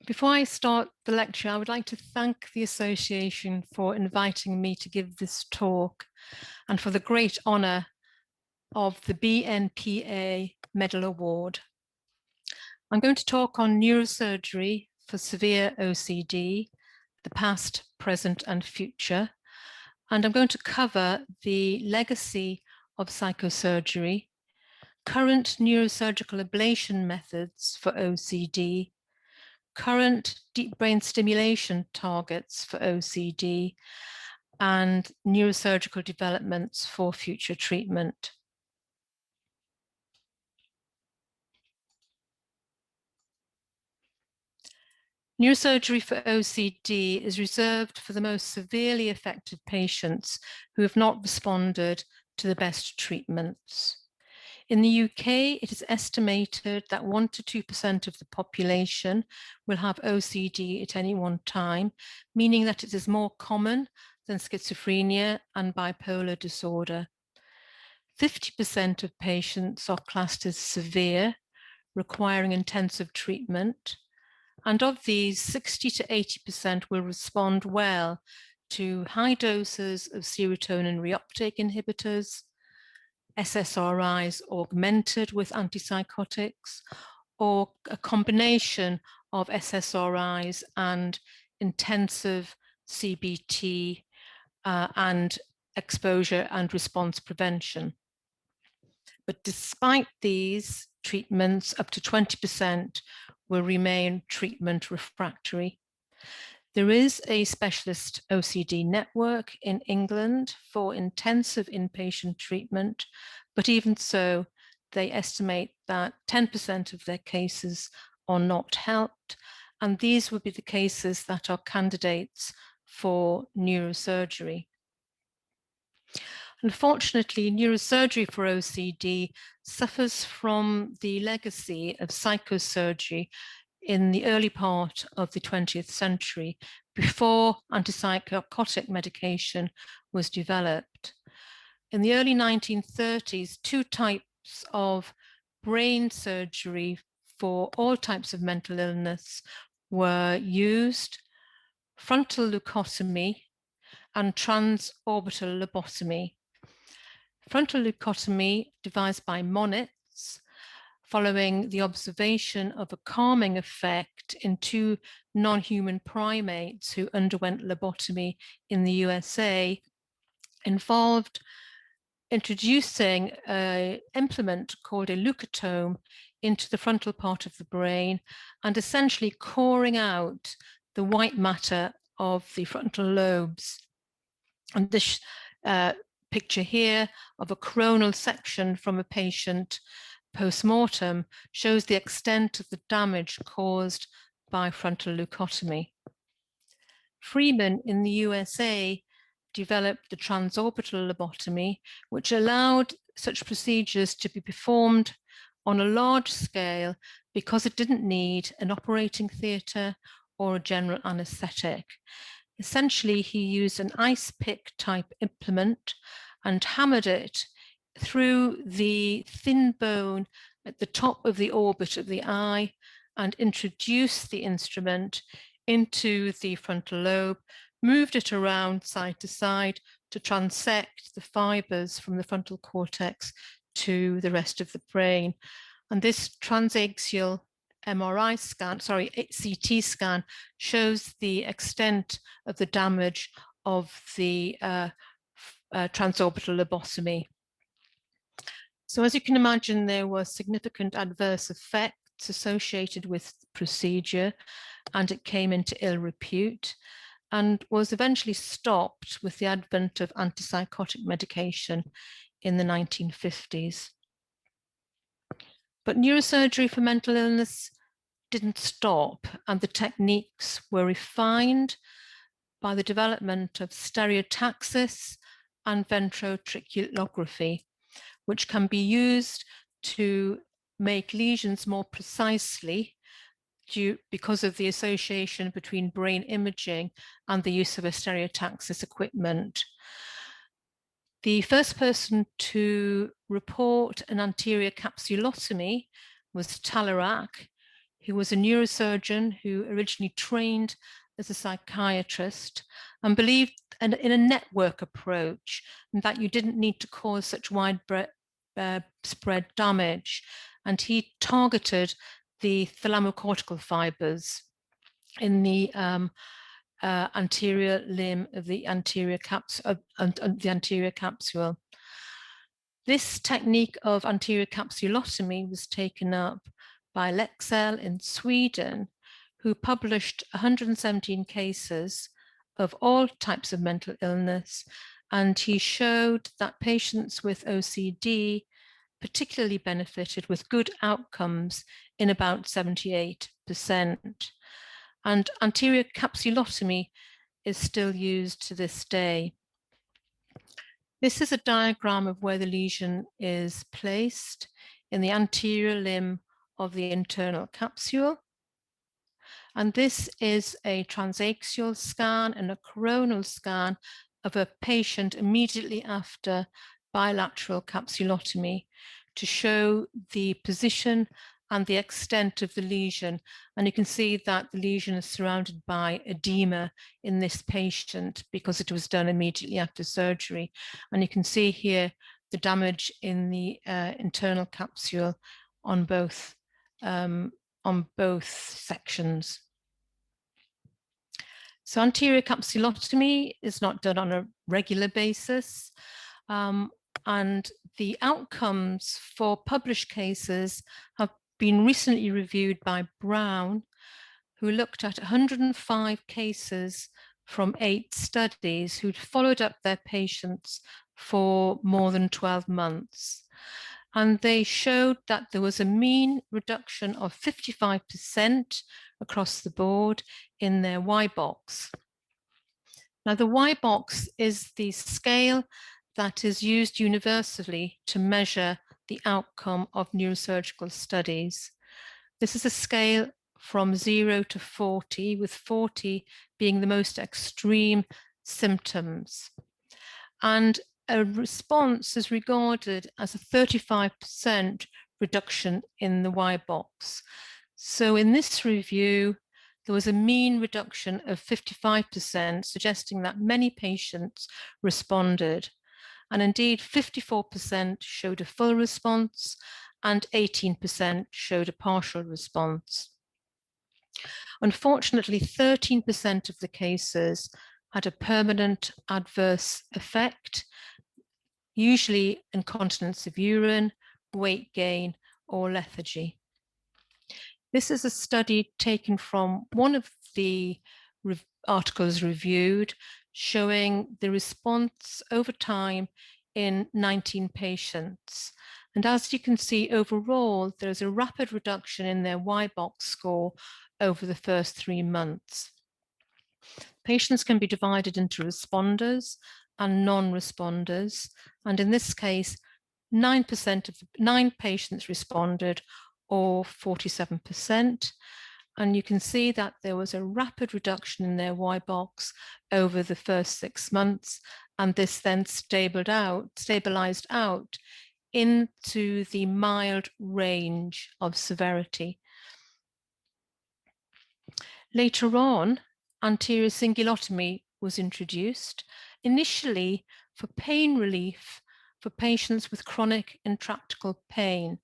Before I start the lecture, I would like to thank the Association for inviting me to give this talk and for the great honour of the BNPA Medal Award. I'm going to talk on neurosurgery for severe OCD, the past, present and future, and I'm going to cover the legacy of psychosurgery, current neurosurgical ablation methods for OCD, current deep brain stimulation targets for OCD, and neurosurgical developments for future treatment. Neurosurgery for OCD is reserved for the most severely affected patients who have not responded to the best treatments. In the UK, it is estimated that 1 to 2% of the population will have OCD at any one time, meaning that it is more common than schizophrenia and bipolar disorder. 50% of patients are classed as severe, requiring intensive treatment. And of these, 60 to 80% will respond well to high doses of serotonin reuptake inhibitors, SSRIs augmented with antipsychotics, or a combination of SSRIs and intensive CBT and exposure and response prevention. But despite these treatments, up to 20% will remain treatment refractory. There is a specialist OCD network in England for intensive inpatient treatment, but even so, they estimate that 10% of their cases are not helped, and these would be the cases that are candidates for neurosurgery. Unfortunately, neurosurgery for OCD suffers from the legacy of psychosurgery in the early part of the 20th century, before antipsychotic medication was developed. In the early 1930s, two types of brain surgery for all types of mental illness were used: frontal leucotomy and transorbital lobotomy. Frontal leucotomy devised by Monitz, following the observation of a calming effect in two non-human primates who underwent lobotomy in the USA, involved introducing an implement called a leucotome into the frontal part of the brain and essentially coring out the white matter of the frontal lobes. And this picture here of a coronal section from a patient post-mortem shows the extent of the damage caused by frontal leucotomy. Freeman in the USA developed the transorbital lobotomy, which allowed such procedures to be performed on a large scale because it didn't need an operating theatre or a general anaesthetic. Essentially, he used an ice pick type implement and hammered it through the thin bone at the top of the orbit of the eye and introduced the instrument into the frontal lobe, moved it around side to side to transect the fibers from the frontal cortex to the rest of the brain. And this transaxial CT scan shows the extent of the damage of the transorbital lobotomy. So as you can imagine, there were significant adverse effects associated with the procedure, and it came into ill repute and was eventually stopped with the advent of antipsychotic medication in the 1950s. But neurosurgery for mental illness didn't stop, and the techniques were refined by the development of stereotaxis and ventrotriculography, which can be used to make lesions more precisely because of the association between brain imaging and the use of a stereotaxis equipment. The first person to report an anterior capsulotomy was Talarak, who was a neurosurgeon who originally trained as a psychiatrist and believed in a network approach, and that you didn't need to cause such widespread spread damage. And he targeted the thalamocortical fibers in the anterior limb of the anterior capsule. This technique of anterior capsulotomy was taken up by Lexell in Sweden, who published 117 cases of all types of mental illness, and he showed that patients with OCD particularly benefited with good outcomes in about 78%. And anterior capsulotomy is still used to this day. This is a diagram of where the lesion is placed in the anterior limb of the internal capsule. And this is a transaxial scan and a coronal scan of a patient immediately after bilateral capsulotomy to show the position and the extent of the lesion. And you can see that the lesion is surrounded by edema in this patient because it was done immediately after surgery. And you can see here the damage in the internal capsule on both sections. So anterior capsulotomy is not done on a regular basis. And the outcomes for published cases have been recently reviewed by Brown, who looked at 105 cases from 8 studies who'd followed up their patients for more than 12 months. And they showed that there was a mean reduction of 55% across the board in their Y-box. Now, the Y-box is the scale that is used universally to measure the outcome of neurosurgical studies. This is a scale from 0 to 40, with 40 being the most extreme symptoms. And a response is regarded as a 35% reduction in the Y-box. So in this review, there was a mean reduction of 55%, suggesting that many patients responded. And indeed, 54% showed a full response and 18% showed a partial response. Unfortunately, 13% of the cases had a permanent adverse effect, usually incontinence of urine, weight gain, or lethargy. This is a study taken from one of the articles reviewed, showing the response over time in 19 patients. And as you can see, overall, there's a rapid reduction in their Y-box score over the first 3 months. Patients can be divided into responders and non-responders. And in this case, 9 patients responded, or 47%. And you can see that there was a rapid reduction in their Y-box over the first 6 months. And this then stabilized out into the mild range of severity. Later on, anterior cingulotomy was introduced, initially for pain relief for patients with chronic intractable pain.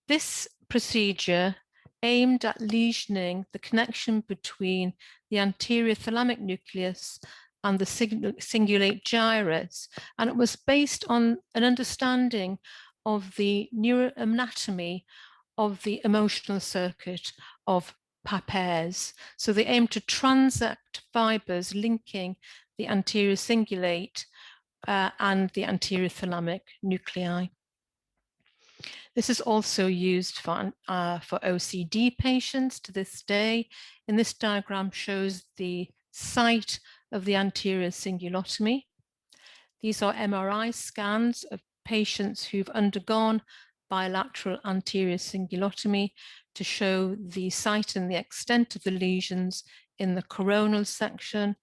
This procedure aimed at lesioning the connection between the anterior thalamic nucleus and the cingulate gyrus, and it was based on an understanding of the neuroanatomy of the emotional circuit of pairs. So they aimed to transact fibers linking the anterior cingulate and the anterior thalamic nuclei. This is also used for OCD patients to this day. And this diagram shows the site of the anterior cingulotomy. These are MRI scans of patients who've undergone bilateral anterior cingulotomy to show the site and the extent of the lesions in the coronal section,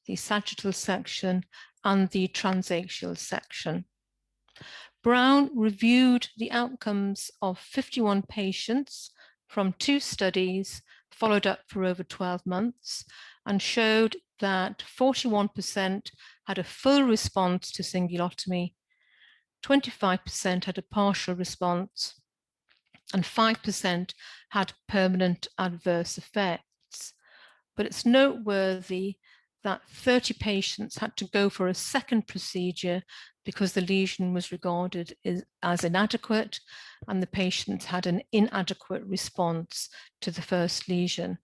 the sagittal section, and the transaxial section. Brown reviewed the outcomes of 51 patients from 2 studies followed up for over 12 months and showed that 41% had a full response to cingulotomy, 25% had a partial response, and 5% had permanent adverse effects. But it's noteworthy that 30 patients had to go for a second procedure because the lesion was regarded as inadequate and the patients had an inadequate response to the first lesion.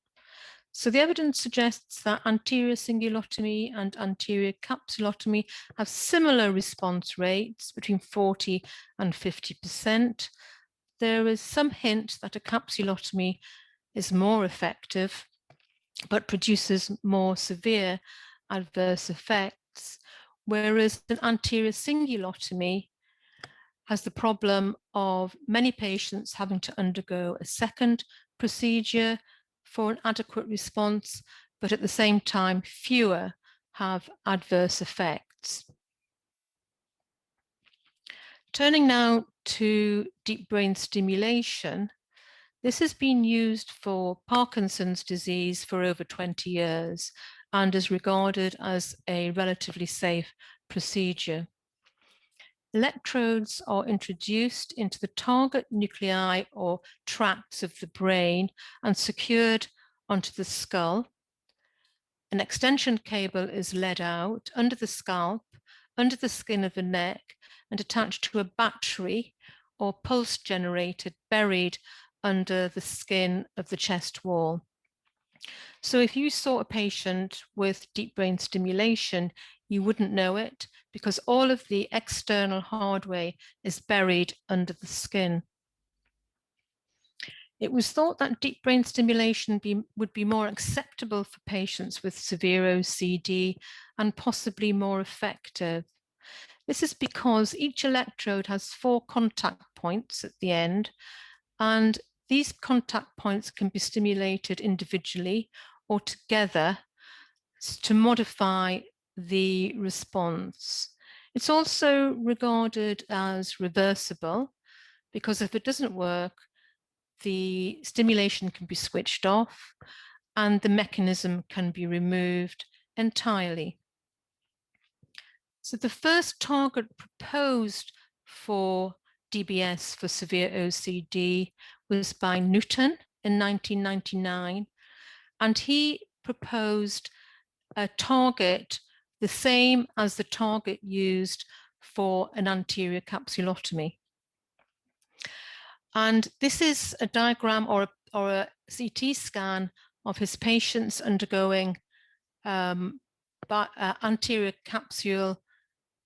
So the evidence suggests that anterior cingulotomy and anterior capsulotomy have similar response rates between 40 and 50%. There is some hint that a capsulotomy is more effective, but produces more severe adverse effects, whereas an anterior cingulotomy has the problem of many patients having to undergo a second procedure for an adequate response, but at the same time, fewer have adverse effects. Turning now to deep brain stimulation, this has been used for Parkinson's disease for over 20 years and is regarded as a relatively safe procedure. Electrodes are introduced into the target nuclei or tracts of the brain and secured onto the skull. An extension cable is led out under the scalp, under the skin of the neck, and attached to a battery or pulse generator buried under the skin of the chest wall. So if you saw a patient with deep brain stimulation, you wouldn't know it because all of the external hardware is buried under the skin. It was thought that deep brain stimulation would be more acceptable for patients with severe OCD and possibly more effective. This is because each electrode has 4 contact points at the end, and these contact points can be stimulated individually or together to modify the response. It's also regarded as reversible because if it doesn't work, the stimulation can be switched off and the mechanism can be removed entirely. So the first target proposed for DBS for severe OCD was by Newton in 1999, and he proposed a target the same as the target used for an anterior capsulotomy. And this is a diagram or a CT scan of his patients undergoing anterior capsule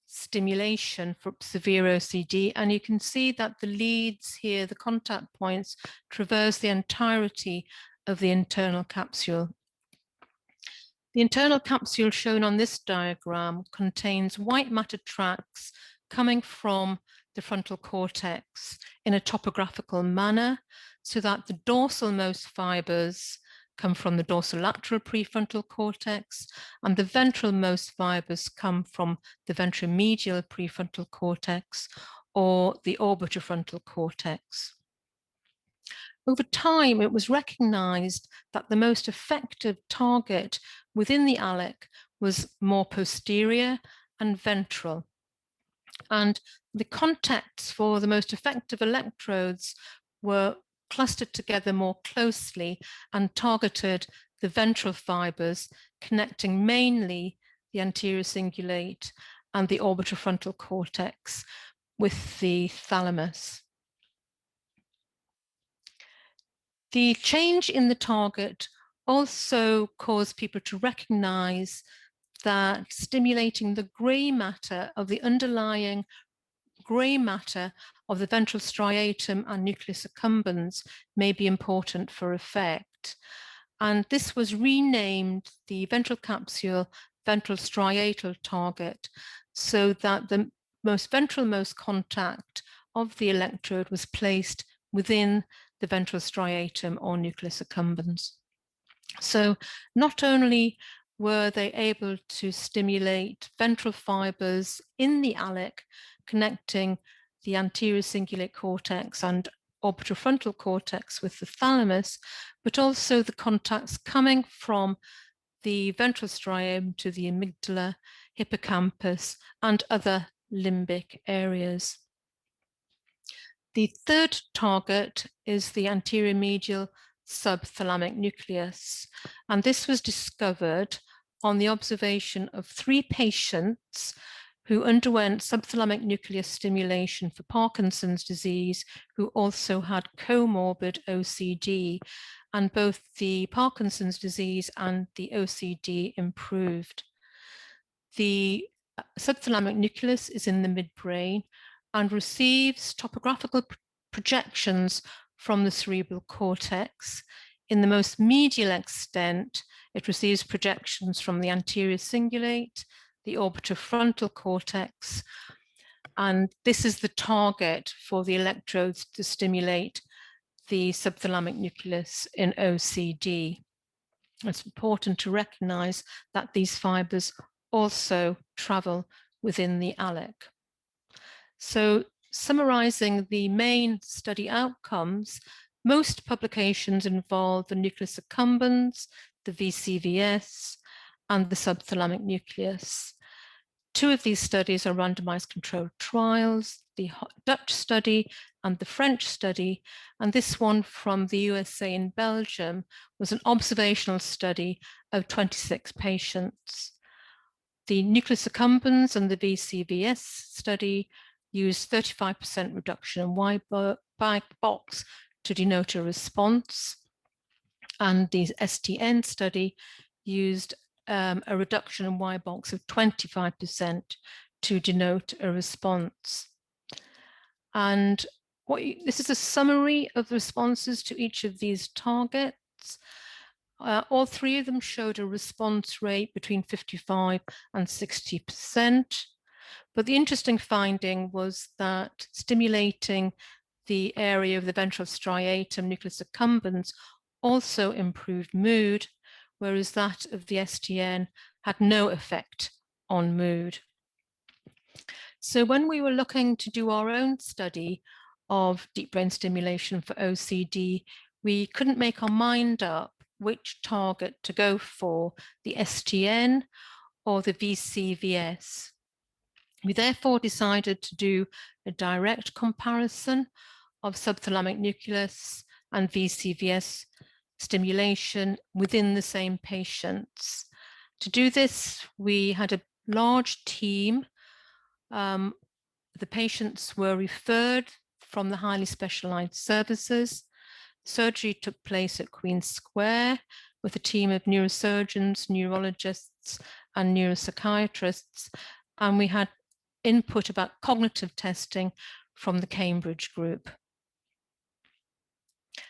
stimulation for severe OCD. And you can see that the leads here, the contact points, traverse the entirety of the internal capsule. The internal capsule shown on this diagram contains white matter tracts coming from the frontal cortex in a topographical manner so that the dorsalmost fibers come from the dorsolateral prefrontal cortex and the ventralmost fibers come from the ventromedial prefrontal cortex or the orbitofrontal cortex. Over time, it was recognized that the most effective target within the ALEC was more posterior and ventral. And the contacts for the most effective electrodes were clustered together more closely and targeted the ventral fibers, connecting mainly the anterior cingulate and the orbitofrontal cortex with the thalamus. The change in the target also caused people to recognize that stimulating the gray matter of the underlying gray matter of the ventral striatum and nucleus accumbens may be important for effect. And this was renamed the ventral capsule ventral striatal target so that the most ventralmost contact of the electrode was placed within the ventral striatum or nucleus accumbens. So not only were they able to stimulate ventral fibers in the ALEC, connecting the anterior cingulate cortex and orbitofrontal cortex with the thalamus, but also the contacts coming from the ventral striatum to the amygdala, hippocampus, and other limbic areas. The third target is the anterior medial subthalamic nucleus, and this was discovered on the observation of 3 patients who underwent subthalamic nucleus stimulation for Parkinson's disease, who also had comorbid OCD, and both the Parkinson's disease and the OCD improved. The subthalamic nucleus is in the midbrain and receives topographical projections from the cerebral cortex. In the most medial extent, it receives projections from the anterior cingulate, the orbitofrontal cortex, and this is the target for the electrodes to stimulate the subthalamic nucleus in OCD. It's important to recognize that these fibers also travel within the ALEC. So, summarizing the main study outcomes, most publications involve the nucleus accumbens, the VCVS, and the subthalamic nucleus. 2 of these studies are randomized controlled trials, the Dutch study and the French study, and this one from the USA and Belgium was an observational study of 26 patients. The nucleus accumbens and the VCVS study used 35% reduction in white box to denote a response, and the STN study used a reduction in Y box of 25% to denote a response. And this is a summary of the responses to each of these targets. All 3 of them showed a response rate between 55 and 60%. But the interesting finding was that stimulating the area of the ventral striatum nucleus accumbens also improved mood, whereas that of the STN had no effect on mood. So when we were looking to do our own study of deep brain stimulation for OCD, we couldn't make our mind up which target to go for, the STN or the VCVS. We therefore decided to do a direct comparison of subthalamic nucleus and VCVS stimulation within the same patients. To do this, we had a large team. The patients were referred from the highly specialized services. Surgery took place at Queen Square with a team of neurosurgeons, neurologists, and neuropsychiatrists, and we had input about cognitive testing from the Cambridge group.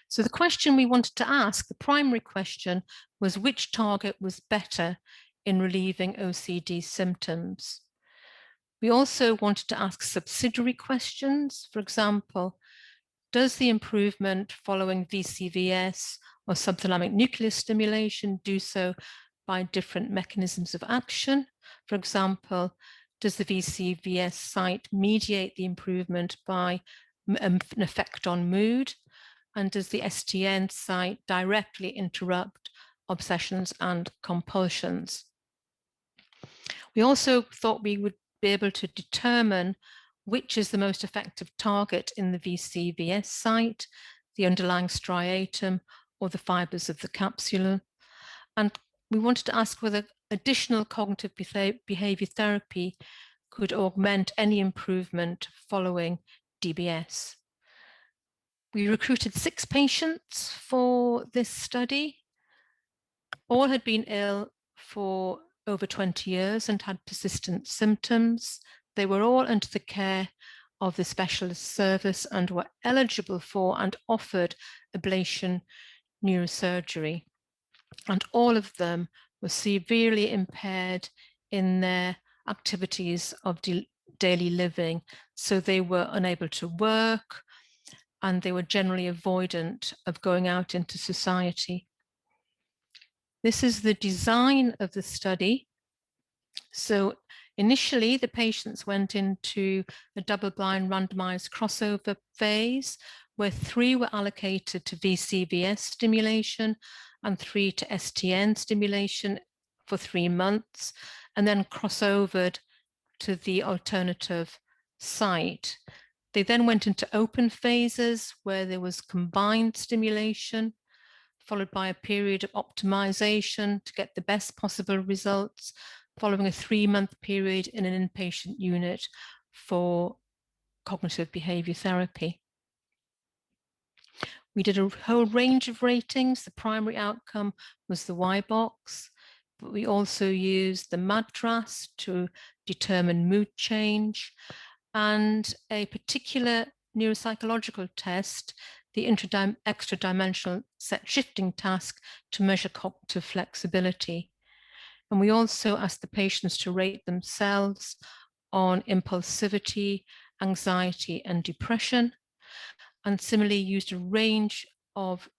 So the question we wanted to ask, the primary question, was which target was better in relieving OCD symptoms. We also wanted to ask subsidiary questions. For example, does the improvement following VCVS or subthalamic nucleus stimulation do so by different mechanisms of action? For example, does the VCVS site mediate the improvement by an effect on mood? And does the STN site directly interrupt obsessions and compulsions? We also thought we would be able to determine which is the most effective target in the VCVS site, the underlying striatum or the fibers of the capsule. And we wanted to ask whether additional cognitive behavior therapy could augment any improvement following DBS. We recruited 6 patients for this study. All had been ill for over 20 years and had persistent symptoms. They were all under the care of the specialist service and were eligible for and offered ablation neurosurgery. And all of them were severely impaired in their activities of daily living. So they were unable to work, and they were generally avoidant of going out into society. This is the design of the study. So initially, the patients went into a double-blind randomized crossover phase where 3 were allocated to VCVS stimulation and 3 to STN stimulation for 3 months, and then crossovered to the alternative site. They then went into open phases where there was combined stimulation, followed by a period of optimization to get the best possible results, following a 3-month period in an inpatient unit for cognitive behavior therapy. We did a whole range of ratings. The primary outcome was the Y box, but we also used the MADRS to determine mood change, and a particular neuropsychological test, the extra-dimensional set shifting task, to measure cognitive flexibility. And we also asked the patients to rate themselves on impulsivity, anxiety, and depression, and similarly used a range of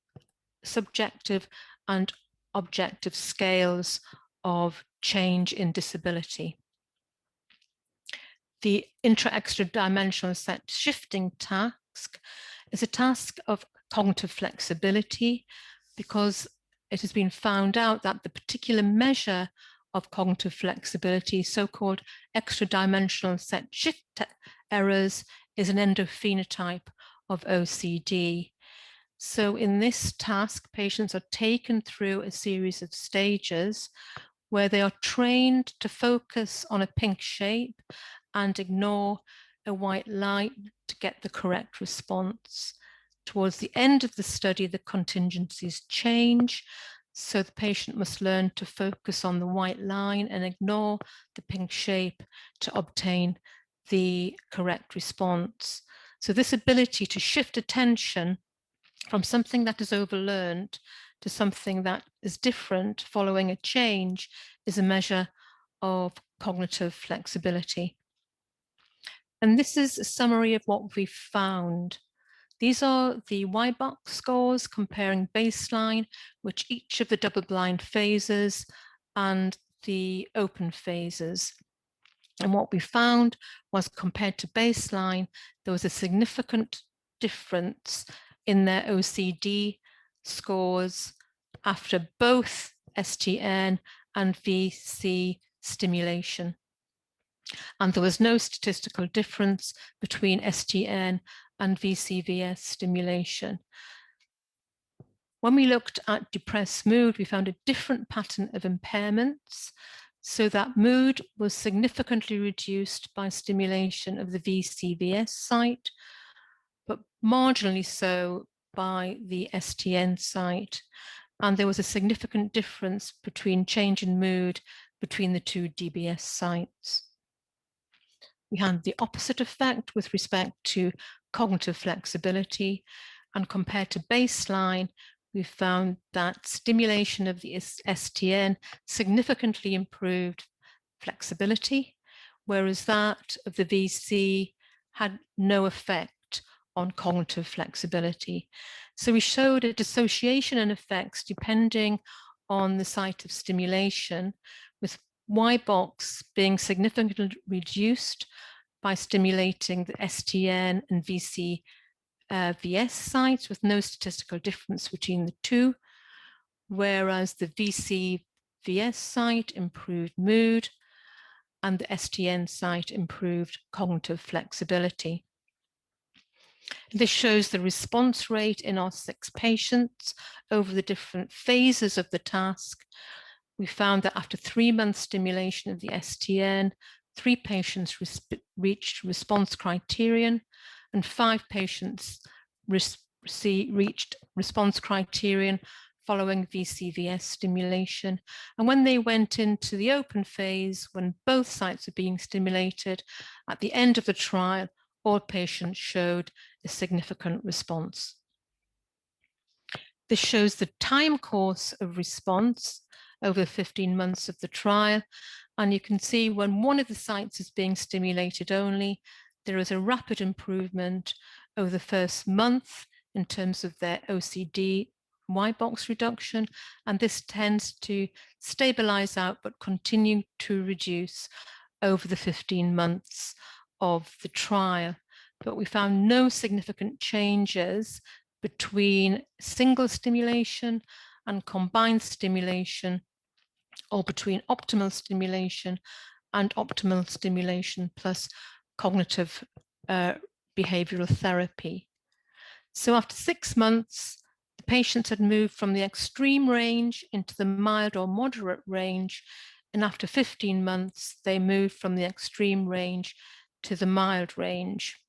subjective and objective scales of change in disability. The intra-extra dimensional set shifting task is a task of cognitive flexibility, because it has been found out that the particular measure of cognitive flexibility, so-called extra-dimensional set shift errors, is an endophenotype of OCD. So in this task, patients are taken through a series of stages where they are trained to focus on a pink shape and ignore a white line to get the correct response. Towards the end of the study, the contingencies change, so the patient must learn to focus on the white line and ignore the pink shape to obtain the correct response. So this ability to shift attention from something that is overlearned to something that is different following a change is a measure of cognitive flexibility. And this is a summary of what we found. These are the Y-box scores comparing baseline, which each of the double-blind phases and the open phases. And what we found was, compared to baseline, there was a significant difference in their OCD scores after both STN and VC stimulation. And there was no statistical difference between STN and VCVS stimulation. When we looked at depressed mood, we found a different pattern of impairments, so that mood was significantly reduced by stimulation of the VCVS site, but marginally so by the STN site. And there was a significant difference between change in mood between the 2 DBS sites. We had the opposite effect with respect to cognitive flexibility, and compared to baseline, we found that stimulation of the STN significantly improved flexibility, whereas that of the VC had no effect on cognitive flexibility. So we showed a dissociation in effects depending on the site of stimulation, with Y-box being significantly reduced by stimulating the STN and VCVS sites, with no statistical difference between the two, whereas the VCVS site improved mood and the STN site improved cognitive flexibility. This shows the response rate in our 6 patients over the different phases of the task. We found that after 3 months stimulation of the STN, 3 patients reached response criterion, and 5 patients reached response criterion following VCVS stimulation. And when they went into the open phase, when both sites are being stimulated, at the end of the trial, all patients showed a significant response. This shows the time course of response over 15 months of the trial. And you can see when one of the sites is being stimulated only, there is a rapid improvement over the first month in terms of their OCD Y-box reduction, and this tends to stabilize out but continue to reduce over the 15 months of the trial. but we found no significant changes between single stimulation and combined stimulation, or between optimal stimulation and optimal stimulation plus cognitive behavioral therapy. So after 6 months, the patients had moved from the extreme range into the mild or moderate range, and after 15 months, they moved from the extreme range to the mild range.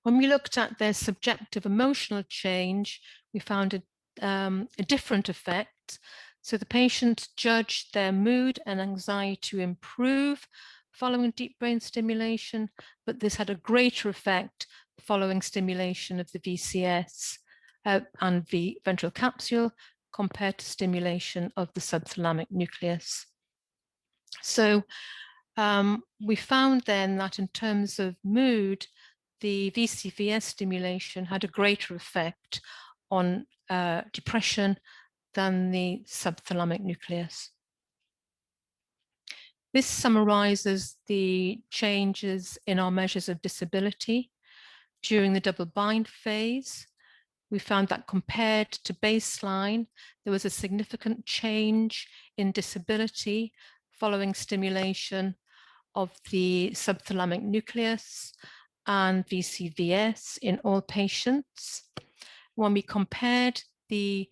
When we looked at their subjective emotional change, we found a different effect. So the patient judged their mood and anxiety to improve following deep brain stimulation, but this had a greater effect following stimulation of the VCS and the ventral capsule compared to stimulation of the subthalamic nucleus. So we found then that in terms of mood, the VCVS stimulation had a greater effect on depression than the subthalamic nucleus. This summarizes the changes in our measures of disability. During the double-blind phase, we found that compared to baseline, there was a significant change in disability following stimulation of the subthalamic nucleus and VCVS in all patients. When we compared the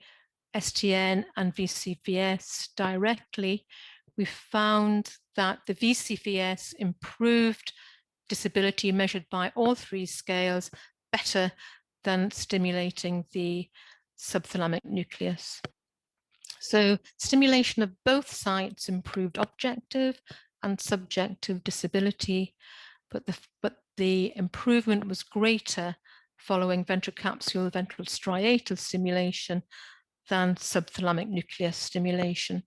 STN and VCVS directly, we found that the VCVS improved disability measured by all three scales better than stimulating the subthalamic nucleus. So stimulation of both sites improved objective and subjective disability, but the improvement was greater following ventrocapsular ventral striatal stimulation than subthalamic nucleus stimulation.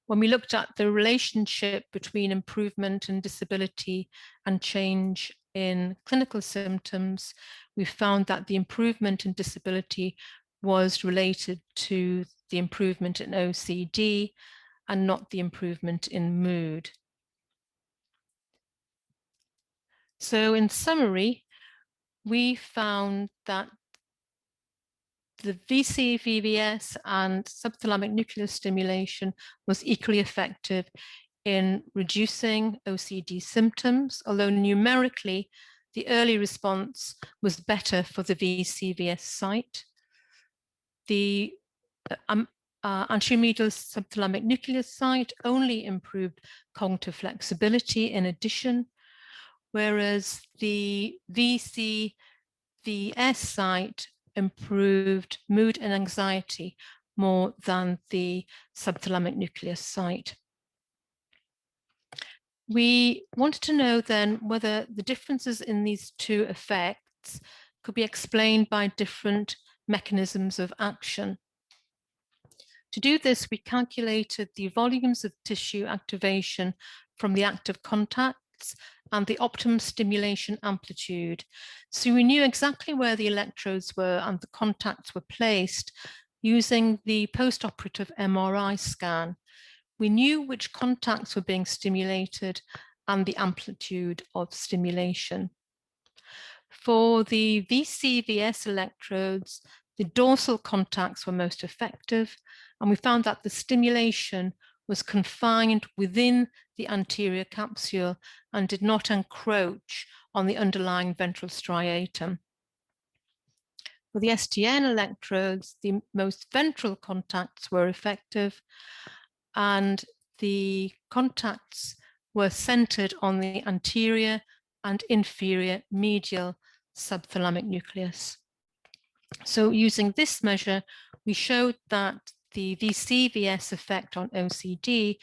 When we looked at the relationship between improvement in disability and change in clinical symptoms, we found that the improvement in disability was related to the improvement in OCD and not the improvement in mood. So in summary, we found that the VCVS and subthalamic nucleus stimulation was equally effective in reducing OCD symptoms, although numerically, the early response was better for the VCVS site. The anteromedial subthalamic nucleus site only improved cognitive flexibility in addition, whereas the VCVS site improved mood and anxiety more than the subthalamic nucleus site. We wanted to know then whether the differences in these two effects could be explained by different mechanisms of action. To do this, we calculated the volumes of tissue activation from the active contacts and the optimum stimulation amplitude. So we knew exactly where the electrodes were and the contacts were placed using the post-operative MRI scan. We knew which contacts were being stimulated and the amplitude of stimulation. For the VCVS electrodes, the dorsal contacts were most effective, and we found that the stimulation was confined within the anterior capsule and did not encroach on the underlying ventral striatum. For the STN electrodes, the most ventral contacts were effective, and the contacts were centered on the anterior and inferior medial subthalamic nucleus. So using this measure, we showed that the VCVS effect on OCD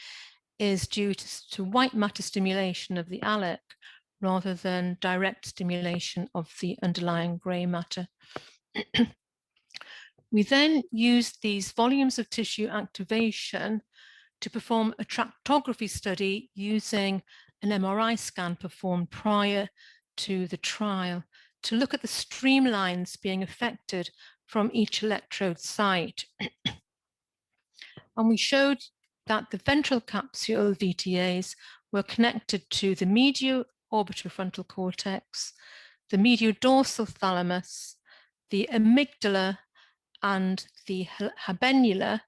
is due to white matter stimulation of the ALEC rather than direct stimulation of the underlying gray matter. We then used these volumes of tissue activation to perform a tractography study using an MRI scan performed prior to the trial to look at the streamlines being affected from each electrode site. And we showed that the ventral capsule VTAs were connected to the medial orbitofrontal cortex, the medial dorsal thalamus, the amygdala, and the habenula,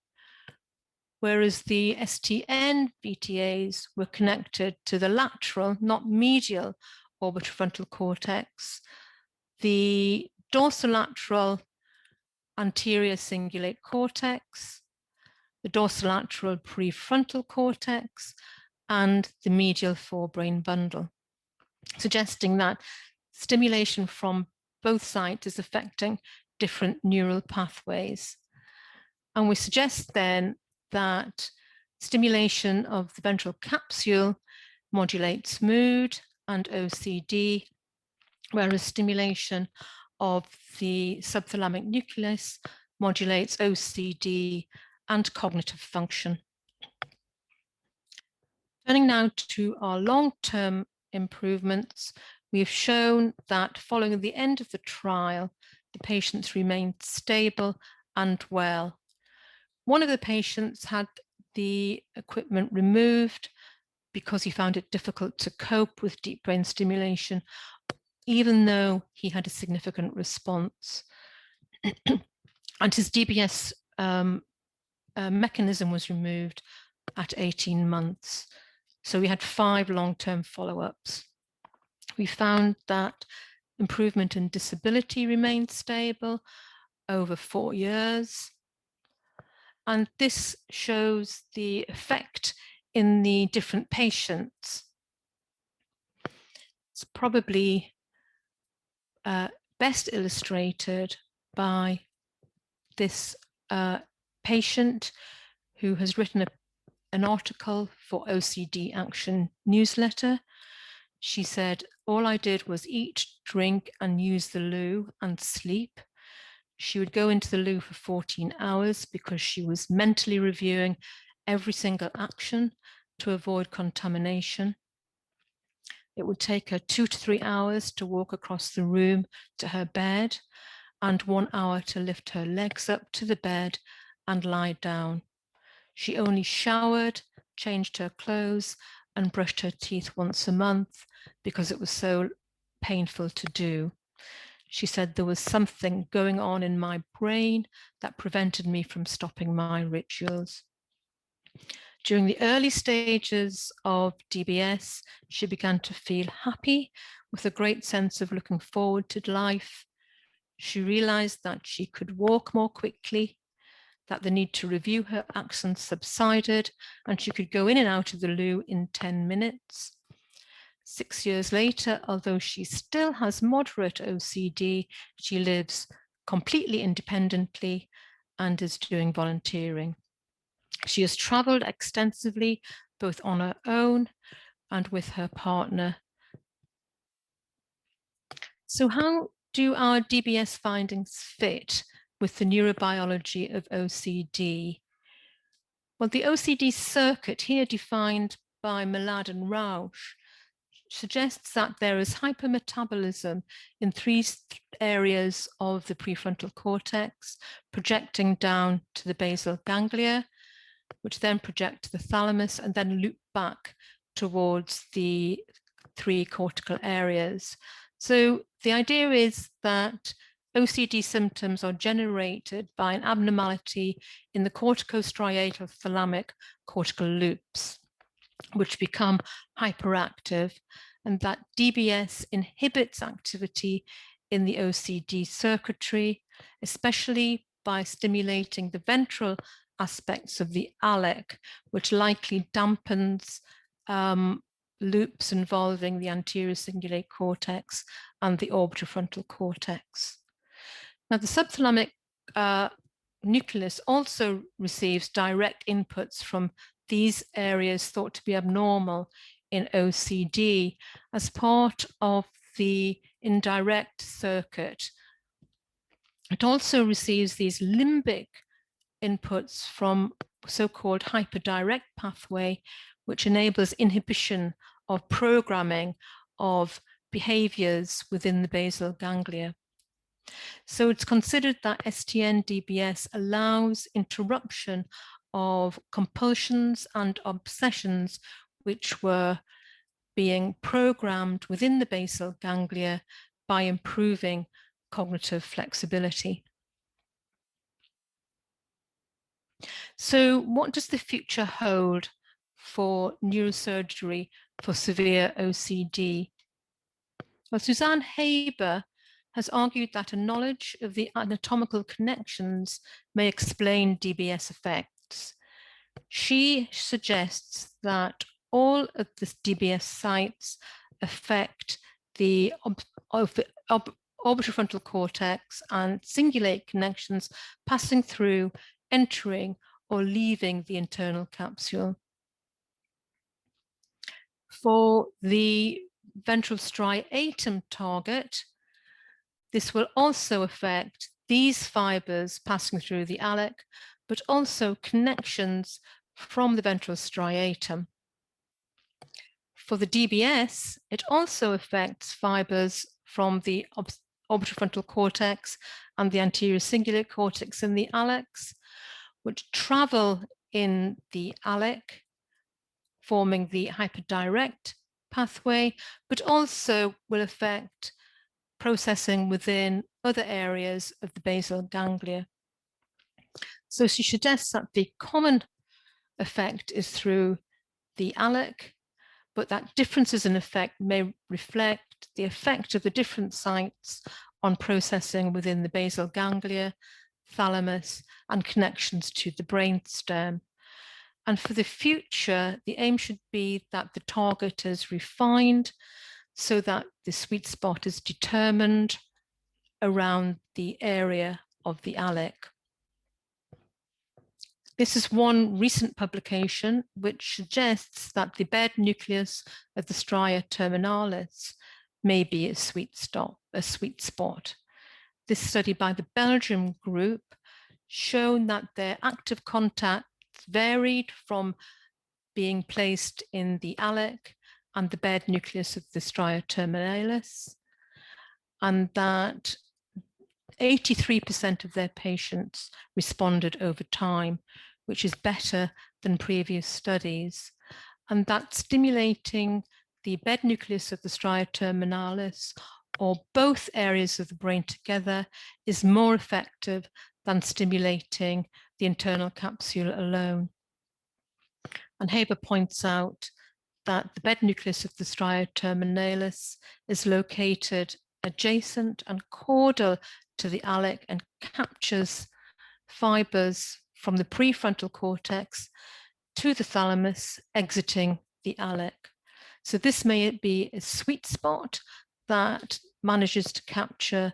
whereas the STN VTAs were connected to the lateral, not medial, orbitofrontal cortex, the dorsolateral anterior cingulate cortex, the dorsolateral prefrontal cortex, and the medial forebrain bundle, suggesting that stimulation from both sides is affecting different neural pathways. And we suggest then that stimulation of the ventral capsule modulates mood and OCD, whereas stimulation of the subthalamic nucleus modulates OCD and cognitive function. Turning now to our long-term improvements, we have shown that following the end of the trial, the patients remained stable and well. One of the patients had the equipment removed because he found it difficult to cope with deep brain stimulation, even though he had a significant response. And his DBS mechanism was removed at 18 months. So we had 5 long-term follow-ups. We found that improvement in disability remained stable over 4 years. And this shows the effect in the different patients. It's probably best illustrated by this patient who has written an article for OCD Action newsletter. She said, "All I did was eat, drink, and use the loo and sleep." She would go into the loo for 14 hours because she was mentally reviewing every single action to avoid contamination. It would take her 2 to 3 hours to walk across the room to her bed and 1 hour to lift her legs up to the bed and lie down. She only showered, changed her clothes, and brushed her teeth once a month because it was so painful to do. She said there was something going on in my brain that prevented me from stopping my rituals. During the early stages of DBS, she began to feel happy with a great sense of looking forward to life. She realized that she could walk more quickly, that the need to review her actions subsided, and she could go in and out of the loo in 10 minutes. 6 years later, although she still has moderate OCD, she lives completely independently and is doing volunteering. She has traveled extensively, both on her own and with her partner. So how do our DBS findings fit with the neurobiology of OCD? Well, the OCD circuit, here defined by Malad and Rausch, suggests that there is hypermetabolism in 3 areas of the prefrontal cortex, projecting down to the basal ganglia, which then project to the thalamus and then loop back towards the 3 cortical areas. So the idea is that OCD symptoms are generated by an abnormality in the corticostriatal thalamic cortical loops, which become hyperactive, and that DBS inhibits activity in the OCD circuitry, especially by stimulating the ventral aspects of the ALEC, which likely dampens loops involving the anterior cingulate cortex and the orbitofrontal cortex. Now, the subthalamic nucleus also receives direct inputs from these areas thought to be abnormal in OCD as part of the indirect circuit. It also receives these limbic inputs from so-called hyperdirect pathway, which enables inhibition of programming of behaviors within the basal ganglia. So it's considered that STN-DBS allows interruption of compulsions and obsessions which were being programmed within the basal ganglia by improving cognitive flexibility. So what does the future hold for neurosurgery for severe OCD? Well, Suzanne Haber has argued that a knowledge of the anatomical connections may explain DBS effects. She suggests that all of the DBS sites affect the orbitofrontal cortex and cingulate connections passing through, entering, or leaving the internal capsule. For the ventral striatum target, this will also affect these fibers passing through the ALEC, but also connections from the ventral striatum. For the DBS, it also affects fibers from the orbitofrontal cortex and the anterior cingulate cortex in the ALEX, which travel in the ALEC, forming the hyperdirect pathway, but also will affect processing within other areas of the basal ganglia. So she suggests that the common effect is through the ALEC, but that differences in effect may reflect the effect of the different sites on processing within the basal ganglia, thalamus, and connections to the brainstem. And for the future, the aim should be that the target is refined so that the sweet spot is determined around the area of the ALEC. This is one recent publication which suggests that the bed nucleus of the stria terminalis may be a sweet spot. This study by the Belgium group shown that their active contacts varied from being placed in the ALEC and the bed nucleus of the stria terminalis, and that 83% of their patients responded over time, which is better than previous studies, and that stimulating the bed nucleus of the stria terminalis or both areas of the brain together is more effective than stimulating the internal capsule alone. And Haber points out that the bed nucleus of the stria terminalis is located adjacent and caudal to the ALEC and captures fibers from the prefrontal cortex to the thalamus, exiting the ALEC. So this may be a sweet spot that manages to capture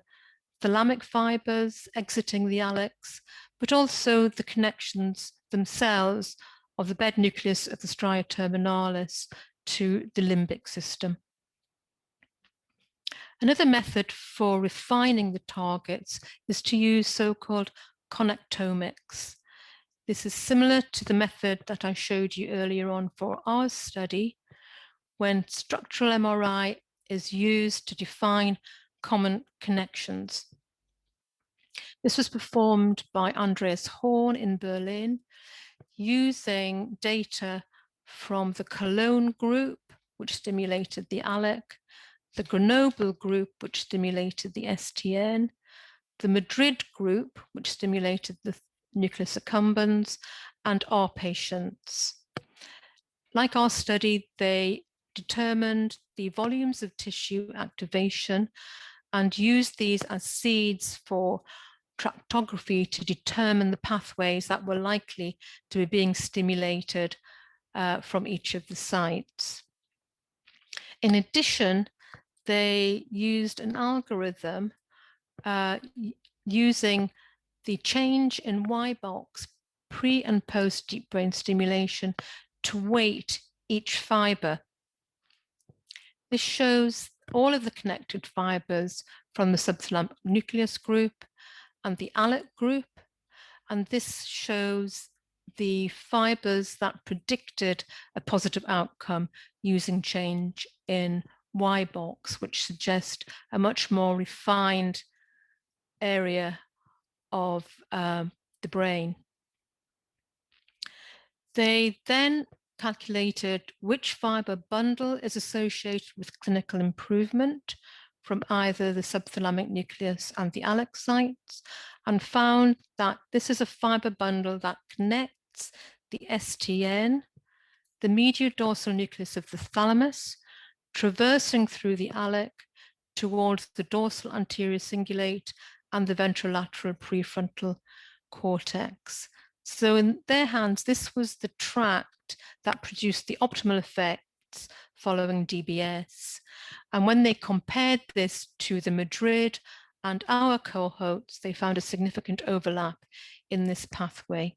thalamic fibers exiting the ALEX, but also the connections themselves of the bed nucleus of the stria terminalis to the limbic system. Another method for refining the targets is to use so-called connectomics. This is similar to the method that I showed you earlier on for our study, when structural MRI is used to define common connections. This was performed by Andreas Horn in Berlin, using data from the Cologne group, which stimulated the ALEC, the Grenoble group, which stimulated the STN, the Madrid group, which stimulated the nucleus accumbens, and our patients. Like our study, they determined the volumes of tissue activation and used these as seeds for tractography to determine the pathways that were likely to be being stimulated from each of the sites. In addition, they used an algorithm using the change in Y-box pre and post deep brain stimulation to weight each fiber. This shows all of the connected fibers from the subthalamic nucleus group and the ALEC group, and this shows the fibers that predicted a positive outcome using change in Y-box, which suggest a much more refined area of the brain. They then calculated which fiber bundle is associated with clinical improvement from either the subthalamic nucleus and the alexcites, and found that this is a fiber bundle that connects the STN, the medial dorsal nucleus of the thalamus, traversing through the ALEC towards the dorsal anterior cingulate and the ventrolateral prefrontal cortex. So in their hands, this was the tract that produced the optimal effects following DBS. And when they compared this to the Madrid and our cohorts, they found a significant overlap in this pathway.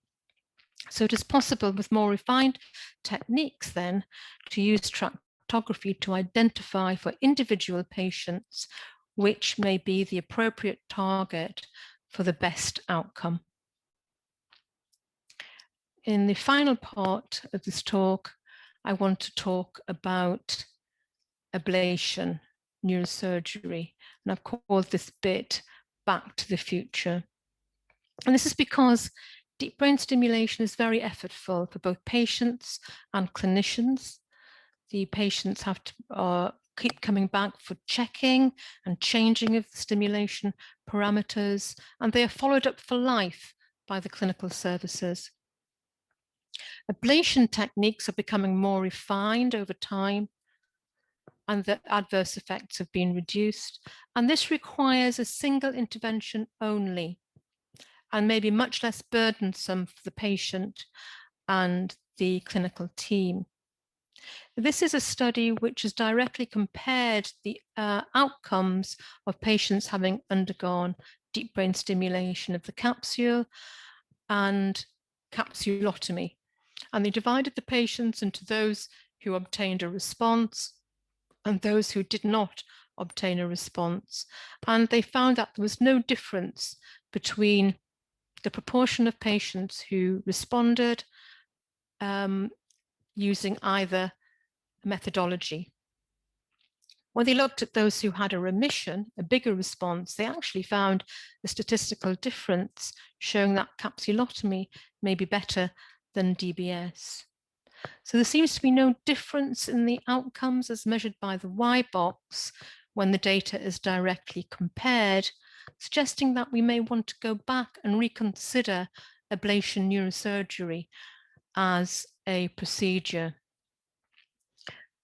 So it is possible with more refined techniques then to use tractography to identify for individual patients which may be the appropriate target for the best outcome. In the final part of this talk, I want to talk about ablation, neurosurgery, and I've called this bit Back to the Future. And this is because deep brain stimulation is very effortful for both patients and clinicians. The patients have to keep coming back for checking and changing of the stimulation parameters, and they are followed up for life by the clinical services. Ablation techniques are becoming more refined over time, and the adverse effects have been reduced. And this requires a single intervention only, and may be much less burdensome for the patient and the clinical team. This is a study which has directly compared the outcomes of patients having undergone deep brain stimulation of the capsule and capsulotomy. And they divided the patients into those who obtained a response and those who did not obtain a response. And they found that there was no difference between the proportion of patients who responded using either methodology. When they looked at those who had a remission, a bigger response, they actually found a statistical difference showing that capsulotomy may be better than DBS. So there seems to be no difference in the outcomes as measured by the Y box when the data is directly compared, suggesting that we may want to go back and reconsider ablation neurosurgery as a procedure.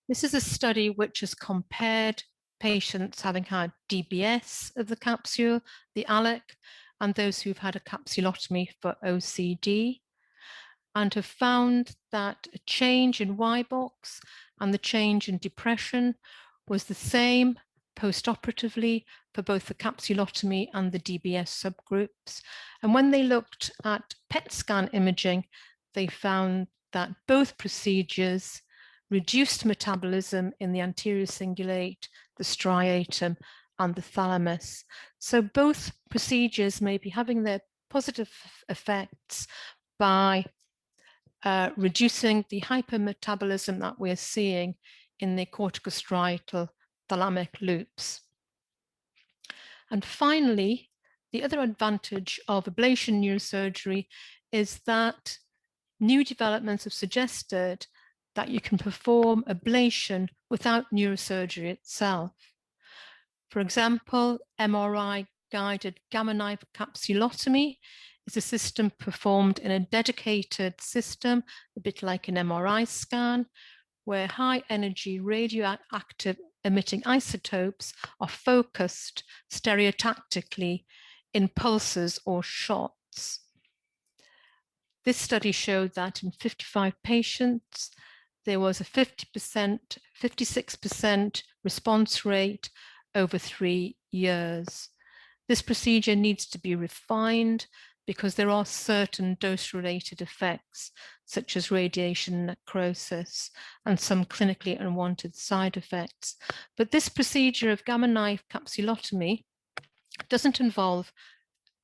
This is a study which has compared patients having had DBS of the capsule, the ALEC, and those who've had a capsulotomy for OCD, and have found that a change in Y box and the change in depression was the same post-operatively for both the capsulotomy and the DBS subgroups. And when they looked at PET scan imaging, they found that both procedures reduced metabolism in the anterior cingulate, the striatum, and the thalamus. So both procedures may be having their positive effects by reducing the hypermetabolism that we're seeing in the corticostriatal thalamic loops. And finally, the other advantage of ablation neurosurgery is that new developments have suggested that you can perform ablation without neurosurgery itself. For example, MRI-guided gamma knife capsulotomy is a system performed in a dedicated system, a bit like an MRI scan, where high-energy radioactive emitting isotopes are focused stereotactically in pulses or shots. This study showed that in 55 patients, there was a 56% response rate over 3 years. This procedure needs to be refined because there are certain dose-related effects, such as radiation necrosis and some clinically unwanted side effects. But this procedure of gamma knife capsulotomy doesn't involve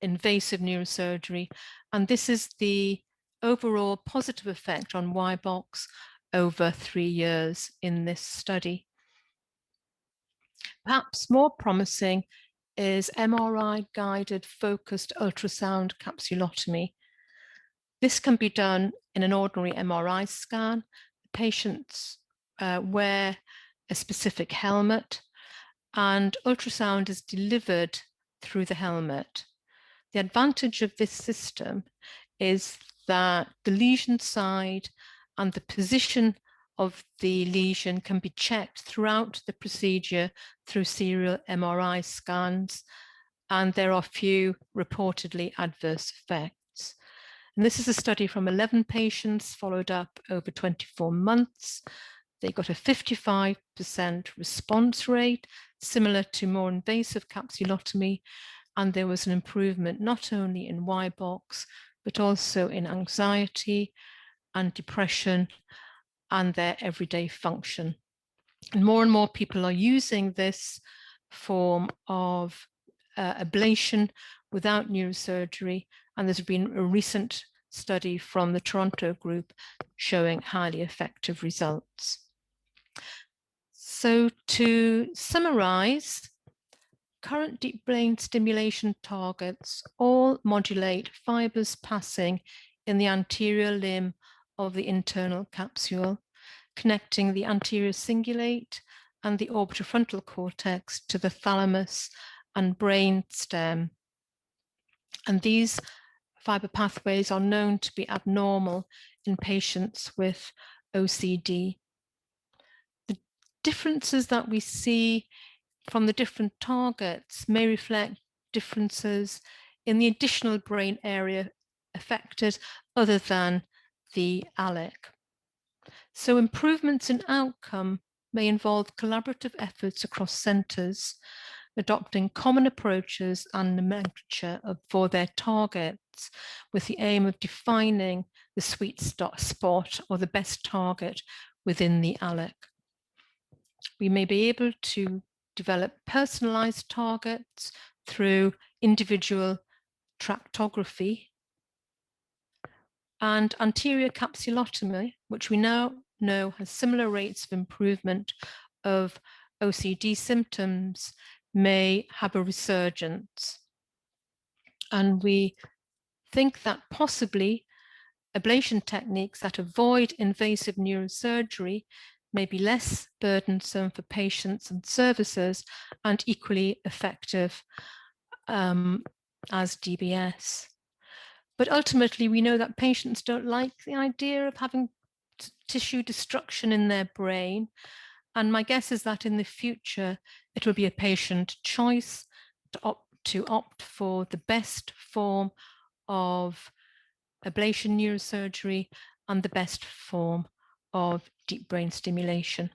invasive neurosurgery, and this is the overall positive effect on Y box over 3 years in this study. Perhaps more promising is MRI-guided focused ultrasound capsulotomy. This can be done in an ordinary MRI scan. The patients wear a specific helmet, and ultrasound is delivered through the helmet. The advantage of this system is that the lesion side and the position of the lesion can be checked throughout the procedure through serial MRI scans, and there are few reportedly adverse effects. And this is a study from 11 patients followed up over 24 months. They got a 55% response rate, similar to more invasive capsulotomy, and there was an improvement not only in Y-box, but also in anxiety and depression and their everyday function. And more people are using this form of ablation without neurosurgery, and there's been a recent study from the Toronto group showing highly effective results. So to summarize, current deep brain stimulation targets all modulate fibers passing in the anterior limb of the internal capsule, connecting the anterior cingulate and the orbitofrontal cortex to the thalamus and brain stem. And these fiber pathways are known to be abnormal in patients with OCD. The differences that we see from the different targets may reflect differences in the additional brain area affected other than the ALEC. So improvements in outcome may involve collaborative efforts across centres, adopting common approaches and nomenclature for their targets, with the aim of defining the sweet spot or the best target within the ALEC. We may be able to develop personalized targets through individual tractography, and anterior capsulotomy, which we now know has similar rates of improvement of OCD symptoms, may have a resurgence. And we think that possibly ablation techniques that avoid invasive neurosurgery may be less burdensome for patients and services and equally effective as DBS. But ultimately, we know that patients don't like the idea of having tissue destruction in their brain. And my guess is that in the future, it will be a patient choice to opt for the best form of ablation neurosurgery and the best form of deep brain stimulation.